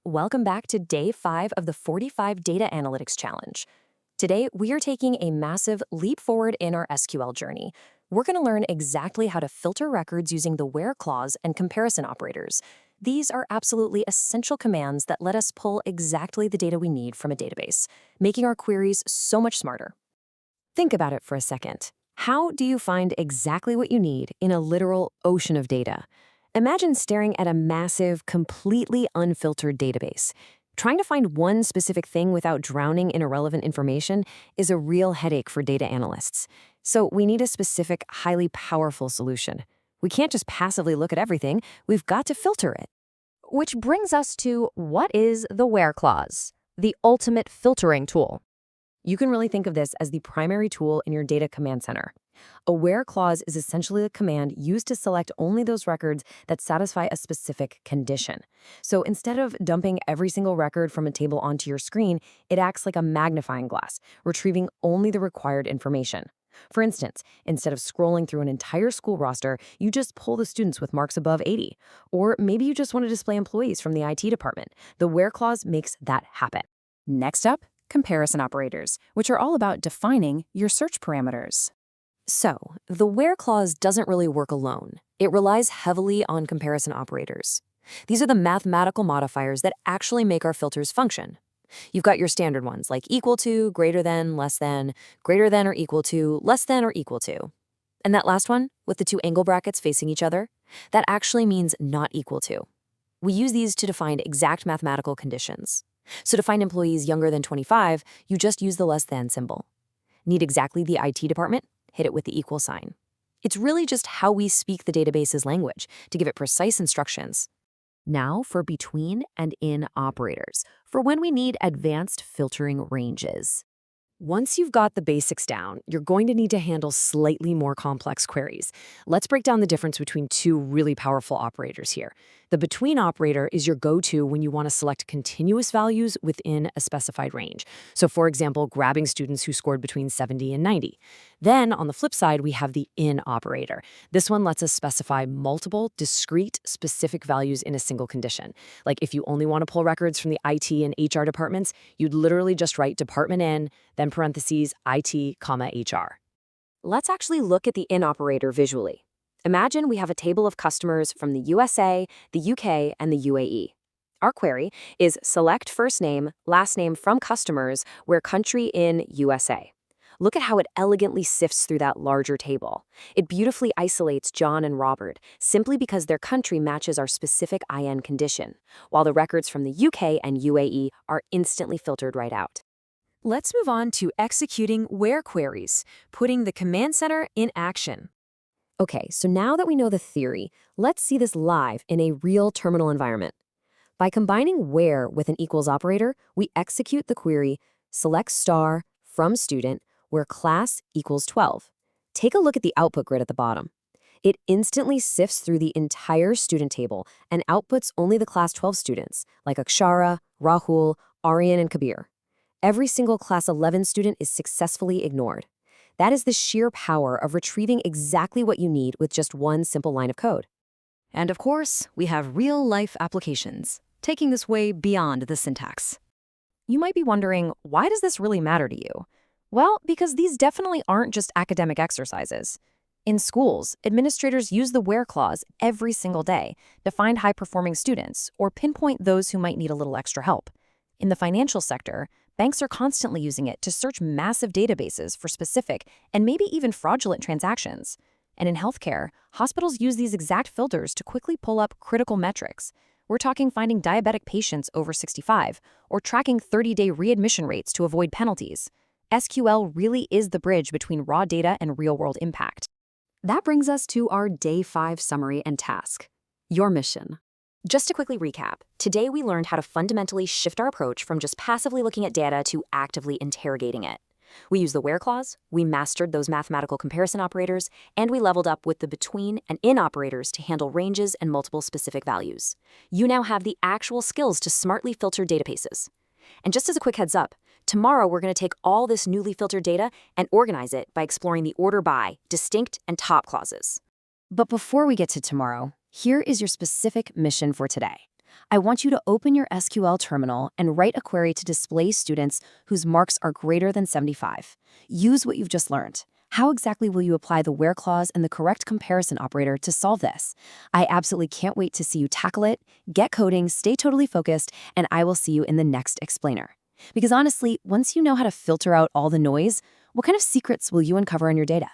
Welcome back to day 5 of the 45 Data Analytics Challenge. Today, we are taking a massive leap forward in our SQL journey. We're going to learn exactly how to filter records using the where clause and comparison operators. These are absolutely essential commands that let us pull exactly the data we need from a database, making our queries so much smarter. Think about it for a second. How do you find exactly what you need in a literal ocean of data? Imagine staring at a massive, completely unfiltered database. Trying to find one specific thing without drowning in irrelevant information is a real headache for data analysts. So we need a specific, highly powerful solution. We can't just passively look at everything, we've got to filter it. Which brings us to what is the where clause, the ultimate filtering tool. You can really think of this as the primary tool in your data command center. A where clause is essentially a command used to select only those records that satisfy a specific condition. So instead of dumping every single record from a table onto your screen, it acts like a magnifying glass, retrieving only the required information. For instance, instead of scrolling through an entire school roster, you just pull the students with marks above 80. Or maybe you just want to display employees from the IT department. The where clause makes that happen. Next up, comparison operators, which are all about defining your search parameters. So, the where clause doesn't really work alone. It relies heavily on comparison operators. These are the mathematical modifiers that actually make our filters function. You've got your standard ones like equal to, greater than, less than, greater than or equal to, less than or equal to. And that last one, with the two angle brackets facing each other, that actually means not equal to. We use these to define exact mathematical conditions. So to find employees younger than 25, you just use the less than symbol. Need exactly the IT department? Hit it with the equal sign. It's really just how we speak the database's language to give it precise instructions. Now for between and in operators, for when we need advanced filtering ranges. Once you've got the basics down, you're going to need to handle slightly more complex queries. Let's break down the difference between two really powerful operators here. The between operator is your go-to when you want to select continuous values within a specified range. So for example, grabbing students who scored between 70 and 90. Then on the flip side, we have the in operator. This one lets us specify multiple, discrete, specific values in a single condition. Like if you only want to pull records from the IT and HR departments, you'd literally just write department in, then parentheses, IT, comma, HR. Let's actually look at the in operator visually. Imagine we have a table of customers from the USA, the UK, and the UAE. Our query is select first name, last name from customers where country in USA. Look at how it elegantly sifts through that larger table. It beautifully isolates John and Robert simply because their country matches our specific IN condition, while the records from the UK and UAE are instantly filtered right out. Let's move on to executing where queries, putting the command center in action. Okay, so now that we know the theory, let's see this live in a real terminal environment. By combining where with an equals operator, we execute the query select star from student where class equals 12. Take a look at the output grid at the bottom. It instantly sifts through the entire student table and outputs only the class 12 students, like Akshara, Rahul, Aryan, and Kabir. Every single class 11 student is successfully ignored. That is the sheer power of retrieving exactly what you need with just one simple line of code. And of course, we have real-life applications, taking this way beyond the syntax. You might be wondering, why does this really matter to you? Well, because these definitely aren't just academic exercises. In schools, administrators use the where clause every single day to find high-performing students or pinpoint those who might need a little extra help. In the financial sector, banks are constantly using it to search massive databases for specific and maybe even fraudulent transactions. And in healthcare, hospitals use these exact filters to quickly pull up critical metrics. We're talking finding diabetic patients over 65 or tracking 30-day readmission rates to avoid penalties. SQL really is the bridge between raw data and real-world impact. That brings us to our Day 5 summary and task, your mission. Just to quickly recap, today we learned how to fundamentally shift our approach from just passively looking at data to actively interrogating it. We used the where clause, we mastered those mathematical comparison operators, and we leveled up with the between and in operators to handle ranges and multiple specific values. You now have the actual skills to smartly filter databases. And just as a quick heads up, tomorrow we're going to take all this newly filtered data and organize it by exploring the order by, distinct, and top clauses. But before we get to tomorrow, here is your specific mission for today. I want you to open your SQL terminal and write a query to display students whose marks are greater than 75. Use what you've just learned. How exactly will you apply the where clause and the correct comparison operator to solve this? I absolutely can't wait to see you tackle it. Get coding, stay totally focused, and I will see you in the next explainer. Because honestly, once you know how to filter out all the noise, what kind of secrets will you uncover in your data?